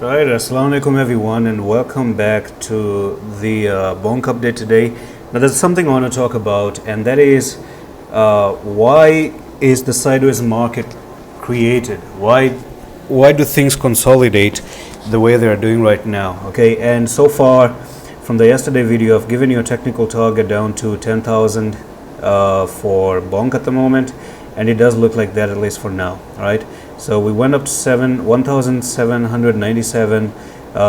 Right, Assalamu alaikum everyone, and welcome back to the BONK update today. Now there's something I want to talk about, and that is why is the sideways market created? Why do things consolidate the way they are doing right now? Okay, and so far from the yesterday video, I've given you a technical target down to 10,000 for BONK at the moment, and it does look like that, at least for now. All right, so we went up to 1,797.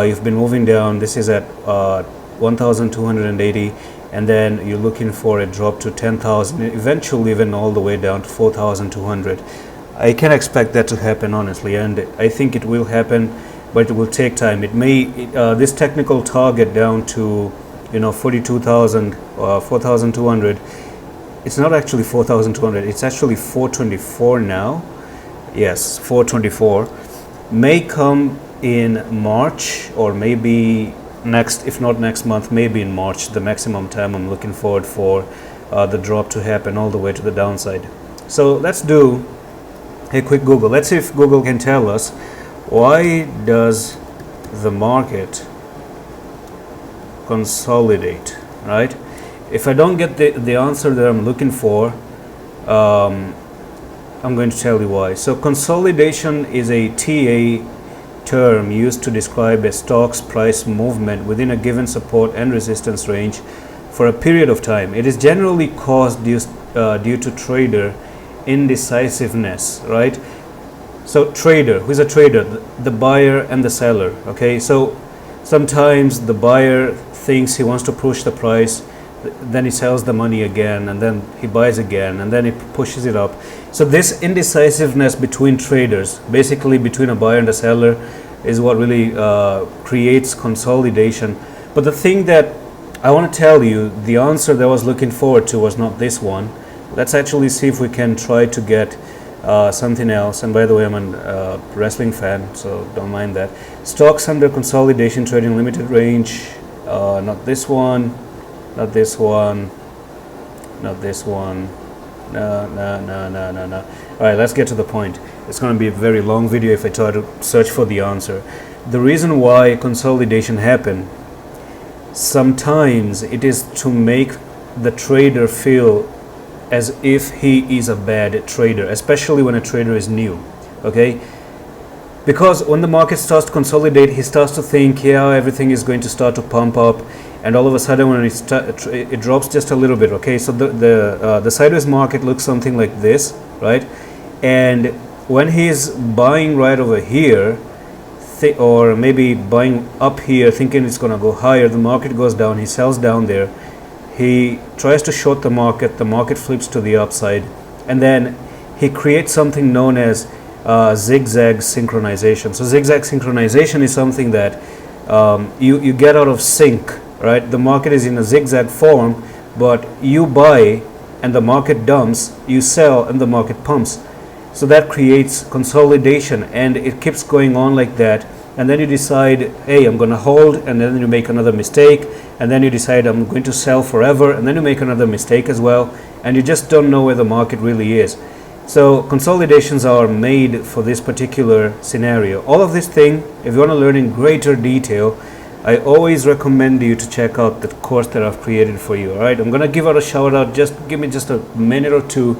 You've been moving down. This is at 1,280, and then you're looking for a drop to 10,000, eventually even all the way down to 4,200. I can expect that to happen, honestly, and I think it will happen, but it will take time. It may this technical target down to 42,000, 4,200. It's not actually 4,200. It's actually 424 now. Yes, 424 may come in March, or maybe next, if not next month, maybe in March, the maximum time I'm looking forward for the drop to happen all the way to the downside. So let's do a quick Google. Let's see if Google can tell us why does the market consolidate, right? If I don't get the answer that I'm looking for, I'm going to tell you why. So consolidation is a TA term used to describe a stock's price movement within a given support and resistance range for a period of time. It is generally caused due to trader indecisiveness, right? So trader, who's a trader? The buyer and the seller. Okay, so sometimes the buyer thinks he wants to push the price, then he sells the money again, and then he buys again, and then he pushes it up. So this indecisiveness between traders, basically between a buyer and a seller, is what really creates consolidation. But the thing that I want to tell you, the answer that I was looking forward to was not this one. Let's actually see if we can try to get something else. And by the way, I'm a wrestling fan, so don't mind that. Stocks under consolidation trading limited range. Not this one. Not this one, not this one, no. All right, let's get to the point. It's going to be a very long video if I try to search for the answer. The reason why consolidation happen, sometimes it is to make the trader feel as if he is a bad trader, especially when a trader is new, okay? Because when the market starts to consolidate, he starts to think, yeah, everything is going to start to pump up, and all of a sudden when it drops just a little bit. Okay, so the sideways market looks something like this, right? And when he's buying right over here, or maybe buying up here thinking it's going to go higher, the market goes down, he sells down there, he tries to short the market flips to the upside, and then he creates something known as zigzag synchronization. So zigzag synchronization is something that you get out of sync, right? The market is in a zigzag form, but you buy and the market dumps, you sell and the market pumps. So that creates consolidation, and it keeps going on like that. And then you decide, hey, I'm going to hold, and then you make another mistake, and then you decide I'm going to sell forever, and then you make another mistake as well, and you just don't know where the market really is. So consolidations are made for this particular scenario. All of this thing, if you want to learn in greater detail, I always recommend you to check out the course that I've created for you. All right, I'm going to give out a shout out. Just give me just a minute or two,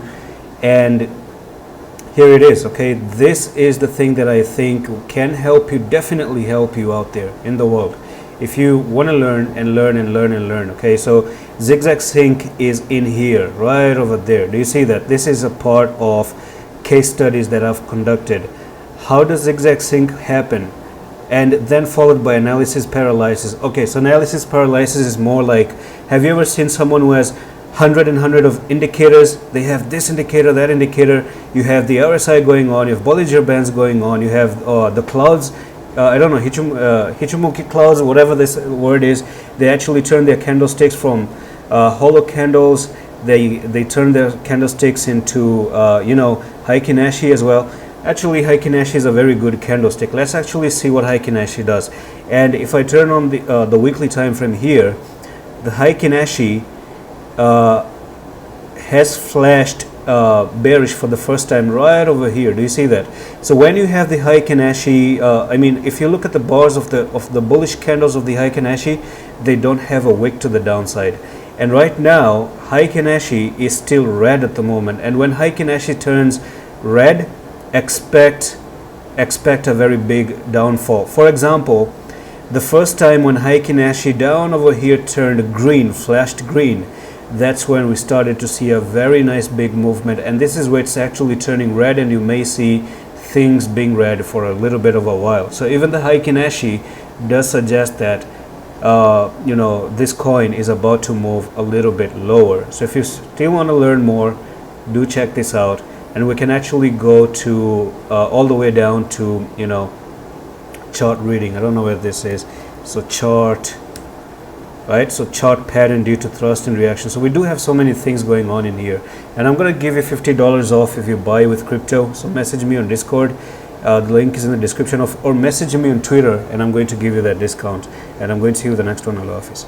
and here it is. Okay, this is the thing that I think can help you, definitely help you out there in the world, if you want to learn and learn and learn and learn. Okay, so zigzag sync is in here, right over there. Do you see that? This is a part of case studies that I've conducted. How does zigzag sync happen? And then followed by analysis paralysis. Okay, so analysis paralysis is more like, have you ever seen someone who has 100 of indicators? They have this indicator, that indicator, you have the RSI going on, you have Bollinger Bands going on, you have the clouds, I don't know, Hichimoku clouds, whatever this word is. They actually turn their candlesticks from hollow candles, they turn their candlesticks into Heikin Ashi as well. Actually, Heikin Ashi is a very good candlestick. Let's actually see what Heikin Ashi does. And if I turn on the weekly time frame here, the Heikin Ashi has flashed bearish for the first time right over here. Do you see that? So when you have the Heiken Ashi, I mean, if you look at the bars of the bullish candles of the Heiken Ashi, they don't have a wick to the downside. And right now, Heiken Ashi is still red at the moment. And when Heiken Ashi turns red, expect a very big downfall. For example, the first time when Heiken Ashi down over here turned green, flashed green, that's when we started to see a very nice big movement, and this is where it's actually turning red, and you may see things being red for a little bit of a while. So even the Heiken Ashi does suggest that you know, this coin is about to move a little bit lower. So if you still want to learn more, do check this out, and we can actually go to all the way down to, you know, chart reading. I don't know where this is. So chart, right? So chart pattern due to thrust and reaction. So we do have so many things going on in here, and I'm gonna give you $50 off if you buy with crypto. So message me on Discord. The link is in the description of, or message me on Twitter, and I'm going to give you that discount. And I'm going to see you in the next one. Allah Hafiz.